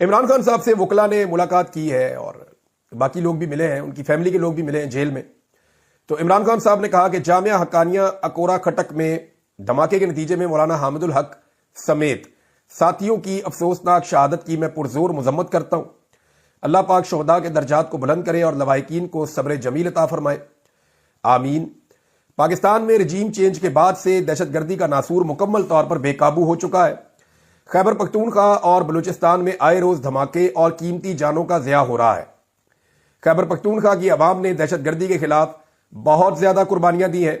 عمران خان صاحب سے وکلا نے ملاقات کی ہے اور باقی لوگ بھی ملے ہیں، ان کی فیملی کے لوگ بھی ملے ہیں جیل میں. تو عمران خان صاحب نے کہا کہ جامعہ حقانیہ اکورا کھٹک میں دھماکے کے نتیجے میں مولانا حامد الحق سمیت ساتھیوں کی افسوسناک شہادت کی میں پرزور مذمت کرتا ہوں. اللہ پاک شہداء کے درجات کو بلند کرے اور لواحقین کو صبر جمیل عطا فرمائے، آمین. پاکستان میں رجیم چینج کے بعد سے دہشت گردی کا ناسور مکمل طور پر بے قابو ہو چکا ہے. خیبر پختونخوا اور بلوچستان میں آئے روز دھماکے اور قیمتی جانوں کا ضیاع ہو رہا ہے. خیبر پختونخوا کی عوام نے دہشت گردی کے خلاف بہت زیادہ قربانیاں دی ہیں.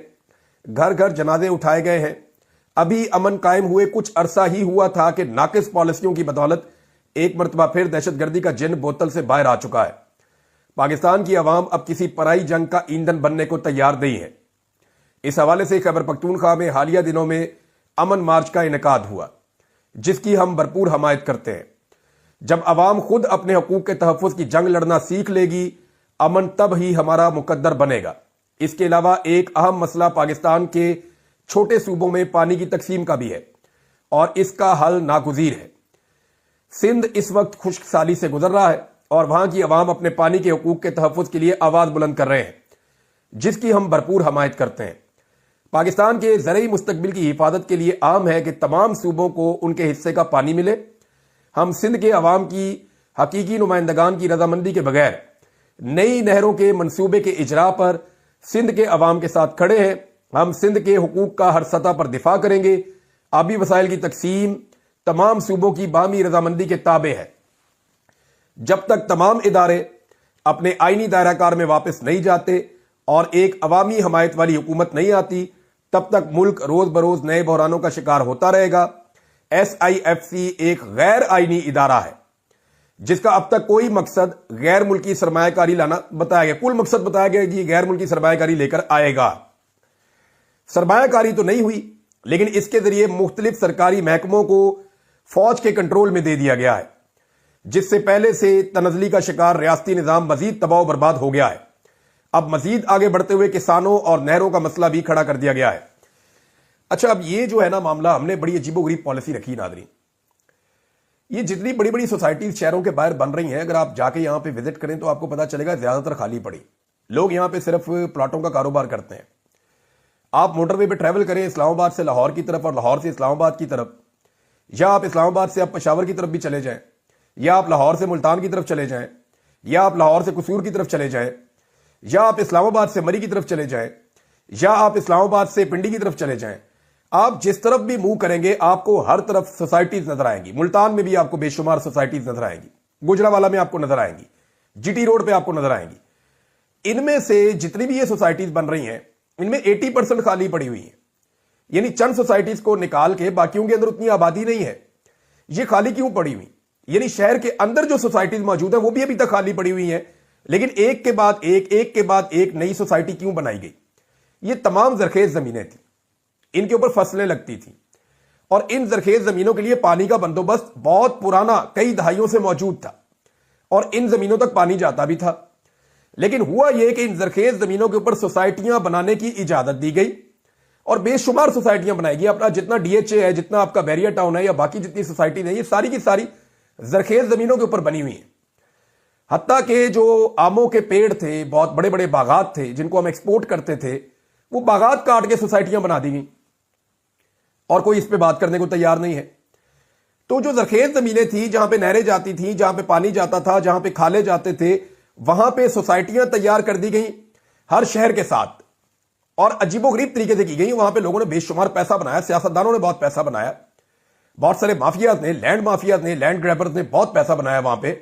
گھر گھر جنازے اٹھائے گئے ہیں. ابھی امن قائم ہوئے کچھ عرصہ ہی ہوا تھا کہ ناقص پالیسیوں کی بدولت ایک مرتبہ پھر دہشت گردی کا جن بوتل سے باہر آ چکا ہے. پاکستان کی عوام اب کسی پرائی جنگ کا ایندھن بننے کو تیار نہیں ہے. اس حوالے سے خیبر پختونخوا میں حالیہ دنوں میں امن مارچ کا انعقاد ہوا، جس کی ہم بھرپور حمایت کرتے ہیں. جب عوام خود اپنے حقوق کے تحفظ کی جنگ لڑنا سیکھ لے گی، امن تب ہی ہمارا مقدر بنے گا. اس کے علاوہ ایک اہم مسئلہ پاکستان کے چھوٹے صوبوں میں پانی کی تقسیم کا بھی ہے اور اس کا حل ناگزیر ہے. سندھ اس وقت خشک سالی سے گزر رہا ہے اور وہاں کی عوام اپنے پانی کے حقوق کے تحفظ کے لیے آواز بلند کر رہے ہیں، جس کی ہم بھرپور حمایت کرتے ہیں. پاکستان کے زرعی مستقبل کی حفاظت کے لیے عام ہے کہ تمام صوبوں کو ان کے حصے کا پانی ملے. ہم سندھ کے عوام کی حقیقی نمائندگان کی رضامندی کے بغیر نئی نہروں کے منصوبے کے اجرا پر سندھ کے عوام کے ساتھ کھڑے ہیں. ہم سندھ کے حقوق کا ہر سطح پر دفاع کریں گے. آبی وسائل کی تقسیم تمام صوبوں کی باہمی رضامندی کے تابع ہے. جب تک تمام ادارے اپنے آئینی دائرہ کار میں واپس نہیں جاتے اور ایک عوامی حمایت والی حکومت نہیں آتی، تب تک ملک روز بروز نئے بحرانوں کا شکار ہوتا رہے گا. SIFC ایک غیر آئینی ادارہ ہے جس کا اب تک کوئی مقصد غیر ملکی سرمایہ کاری لانا بتایا گیا. کل مقصد بتایا گیا کہ غیر ملکی سرمایہ کاری لے کر آئے گا. سرمایہ کاری تو نہیں ہوئی، لیکن اس کے ذریعے مختلف سرکاری محکموں کو فوج کے کنٹرول میں دے دیا گیا ہے، جس سے پہلے سے تنزلی کا شکار ریاستی نظام مزید تباہ و برباد ہو گیا ہے. اب مزید آگے بڑھتے ہوئے کسانوں اور نہروں کا مسئلہ بھی کھڑا کر دیا گیا ہے. اچھا، اب یہ جو ہے نا معاملہ، ہم نے بڑی عجیب و غریب پالیسی رکھی ناظرین. یہ جتنی بڑی بڑی سوسائٹیز شہروں کے باہر بن رہی ہیں، اگر آپ جا کے یہاں پہ وزٹ کریں تو آپ کو پتا چلے گا زیادہ تر خالی پڑی. لوگ یہاں پہ صرف پلاٹوں کا کاروبار کرتے ہیں. آپ موٹر وے پہ ٹریول کریں اسلام آباد سے لاہور کی طرف اور لاہور سے اسلام آباد کی طرف، یا آپ اسلام آباد سے آپ پشاور کی طرف بھی چلے جائیں، یا آپ لاہور سے ملتان کی طرف چلے جائیں، یا آپ لاہور سے قصور کی طرف چلے جائیں، یا آپ اسلام آباد سے مری کی طرف چلے جائیں، یا آپ اسلام آباد سے پنڈی کی طرف چلے جائیں، آپ جس طرف بھی موو کریں گے آپ کو ہر طرف سوسائٹیز نظر آئیں گی. ملتان میں بھی آپ کو بے شمار سوسائٹیز نظر آئیں گی، گجرانوالہ میں آپ کو نظر آئیں گی، GT روڈ پہ آپ کو نظر آئیں گی. ان میں سے جتنی بھی یہ سوسائٹیز بن رہی ہیں، ان میں 80% خالی پڑی ہوئی ہیں. یعنی چند سوسائٹیز کو نکال کے باقیوں کے اندر اتنی آبادی نہیں ہے. یہ خالی کیوں پڑی ہوئی؟ یعنی شہر کے اندر جو سوسائٹیز موجود ہیں وہ بھی ابھی تک خالی پڑی ہوئی ہیں، لیکن ایک کے بعد ایک نئی سوسائٹی کیوں بنائی گئی؟ یہ تمام زرخیز زمینیں تھیں، ان کے اوپر فصلیں لگتی تھیں، اور ان زرخیز زمینوں کے لیے پانی کا بندوبست بہت پرانا کئی دہائیوں سے موجود تھا اور ان زمینوں تک پانی جاتا بھی تھا. لیکن ہوا یہ کہ ان زرخیز زمینوں کے اوپر سوسائٹیاں بنانے کی اجازت دی گئی اور بے شمار سوسائٹیاں بنائی گئی. اپنا جتنا DHA ہے، جتنا آپ کا بیریا ٹاؤن ہے، یا باقی جتنی سوسائٹیز ہیں، یہ ساری کی ساری زرخیز زمینوں کے اوپر بنی ہوئی ہیں. حتیٰ کہ جو آموں کے پیڑ تھے، بہت بڑے بڑے باغات تھے جن کو ہم ایکسپورٹ کرتے تھے، وہ باغات کاٹ کے سوسائٹیاں بنا دی گئی اور کوئی اس پہ بات کرنے کو تیار نہیں ہے. تو جو زرخیز زمینیں تھیں، جہاں پہ نہریں جاتی تھیں، جہاں پہ پانی جاتا تھا، جہاں پہ کھالے جاتے تھے، وہاں پہ سوسائٹیاں تیار کر دی گئیں ہر شہر کے ساتھ، اور عجیب و غریب طریقے سے کی گئی. وہاں پہ لوگوں نے بے شمار پیسہ بنایا، سیاستدانوں نے بہت پیسہ بنایا، بہت سارے مافیاز نے، لینڈ مافیاز نے، لینڈ گریبرز نے بہت پیسہ بنایا وہاں پہ.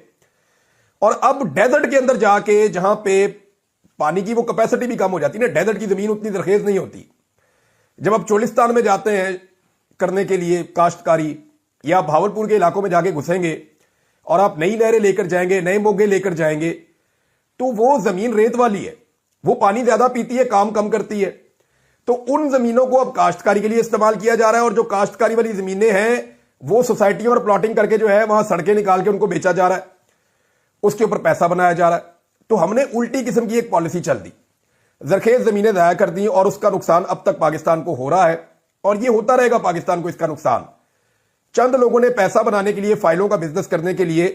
اور اب ڈیزرٹ کے اندر جا کے، جہاں پہ پانی کی وہ کیپیسٹی بھی کم ہو جاتی ہے نا، ڈیزرٹ کی زمین اتنی زرخیز نہیں ہوتی. جب آپ چولستان میں جاتے ہیں کرنے کے لیے کاشتکاری، یا بھاولپور کے علاقوں میں جا کے گھسیں گے اور آپ نئی نہریں لے کر جائیں گے، نئے موگے لے کر جائیں گے، تو وہ زمین ریت والی ہے، وہ پانی زیادہ پیتی ہے، کام کم کرتی ہے. تو ان زمینوں کو اب کاشتکاری کے لیے استعمال کیا جا رہا ہے، اور جو کاشتکاری والی زمینیں ہیں وہ سوسائٹیوں اور پلاٹنگ کر کے جو ہے وہاں سڑکیں نکال کے ان کو بیچا جا رہا ہے، اس کے اوپر پیسہ بنایا جا رہا ہے. تو ہم نے الٹی قسم کی ایک پالیسی چل دی، زرخیز زمینیں ضائع کر دی، اور اس کا نقصان اب تک پاکستان کو ہو رہا ہے اور یہ ہوتا رہے گا پاکستان کو اس کا نقصان. چند لوگوں نے پیسہ بنانے کے لیے، فائلوں کا بزنس کرنے کے لیے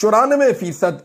94%